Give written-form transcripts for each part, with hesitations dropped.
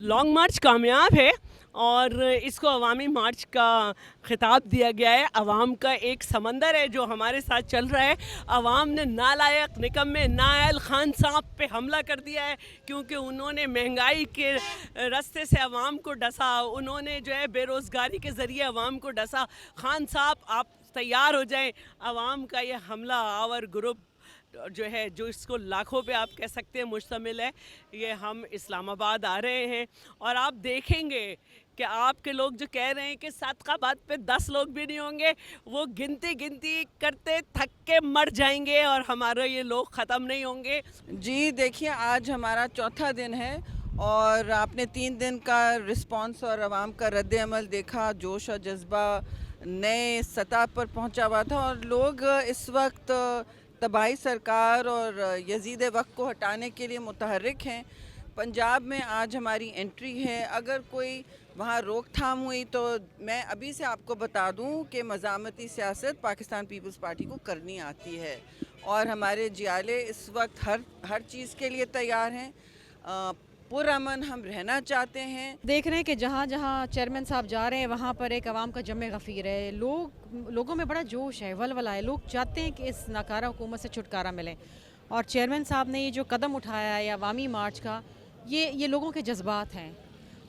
Long मार्च कामयाब है और इसको अवामी मार्च का खिताब दिया गया है। अवाम का एक समंदर है जो हमारे साथ चल रहा है। अवाम ने नालायक निकम्मे नायल खान साहब पे हमला कर दिया है क्योंकि उन्होंने महंगाई के रास्ते से अवाम को डसा, उन्होंने जो है बेरोज़गारी के ज़रिए अवाम को डसा। खान साहब आप तैयार हो जाएं, अवाम का ये हमला आवर ग्रुप जो है, जो इसको लाखों पे आप कह सकते हैं मुश्तमिल है, ये हम इस्लामाबाद आ रहे हैं और आप देखेंगे कि आपके लोग जो कह रहे हैं कि सादकाबाद पे 10 लोग भी नहीं होंगे, वो गिनती गिनती करते थक के मर जाएंगे और हमारे ये लोग ख़त्म नहीं होंगे। जी देखिए, आज हमारा चौथा दिन है और आपने 3 दिन का रिस्पांस और आवाम का रद्द-ए-अमल देखा। जोश और जज्बा नए सतह पर पहुंचा हुआ था और लोग इस वक्त तबाही सरकार और यजीद वक्त को हटाने के लिए मुतहर्रिक हैं। पंजाब में आज हमारी एंट्री है। अगर कोई वहाँ रोकथाम हुई तो मैं अभी से आपको बता दूं कि मज़ामती सियासत पाकिस्तान पीपल्स पार्टी को करनी आती है और हमारे जियाले इस वक्त हर चीज़ के लिए तैयार हैं। पुरअमन हम रहना चाहते हैं। देख रहे हैं कि जहाँ जहाँ चेयरमैन साहब जा रहे हैं वहाँ पर एक आवाम का जमे गफ़ीर है। लोगों में बड़ा जोश है, वलवला है। लोग चाहते हैं कि इस नाकारा हुकूमत से छुटकारा मिले और चेयरमैन साहब ने ये जो कदम उठाया है अवामी मार्च का, ये लोगों के जज्बात हैं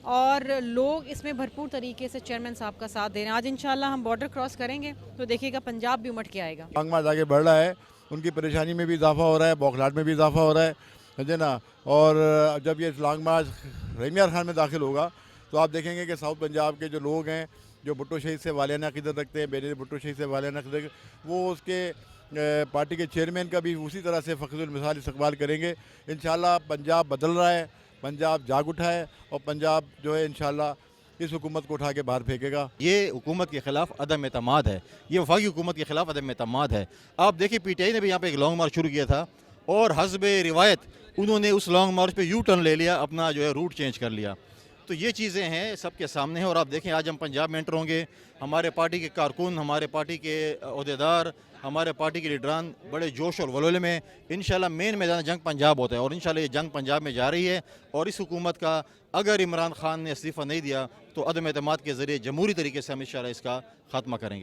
और लोग इसमें भरपूर तरीके से चेयरमैन साहब का साथ दे रहे हैं। आज इंशाल्लाह हम बॉर्डर क्रॉस करेंगे तो देखिएगा पंजाब भी उमड़ के आएगा। लॉन्ग मार्च आगे बढ़ रहा है, उनकी परेशानी में भी इजाफा हो रहा है, बौखलाहट में भी इजाफा हो रहा है, समझे ना। और जब ये लॉन्ग मार्च रहीम यार खान में दाखिल होगा तो आप देखेंगे कि साउथ पंजाब के जो लोग हैं, जो भुट्टो शहीद से वालियाना अक़ीदत रखते हैं, बेनज़ीर भुट्टो शहीद से वालियाना अक़ीदत, वो उसके पार्टी के चेयरमैन का भी उसी तरह से फ़ख्रुल मिसाल इस्तक़बाल करेंगे। इंशाल्लाह पंजाब बदल रहा है, पंजाब जाग उठा है और पंजाब जो है इंशाल्लाह इस हुकूमत को उठा के बाहर फेंकेगा। ये हुकूमत के ख़िलाफ़ अदम एतमाद है, ये वफाकी हुकूमत के ख़िलाफ़ अदम एतमाद है। आप देखिए PTI ने भी यहाँ पे एक लॉन्ग मार्च शुरू किया था और हस्बे रिवायत उन्होंने उस लॉन्ग मार्च पे यू टर्न ले लिया, अपना जो है रूट चेंज कर लिया। तो ये चीज़ें हैं, सबके सामने हैं। और आप देखें आज हम पंजाब में एंटर होंगे, हमारे पार्टी के कारकुन, हमारे पार्टी के अहदेदार, हमारे पार्टी के लीडरान बड़े जोश और वलोले में। इंशाल्लाह मेन मैदान जंग पंजाब होता है और इंशाल्लाह ये जंग पंजाब में जा रही है। और इस हुकूमत का अगर इमरान खान ने इस्तीफ़ा नहीं दिया तो अदम एतमाद के ज़रिए जमहूरी तरीके से हम इंशाल्लाह इसका खात्मा करेंगे।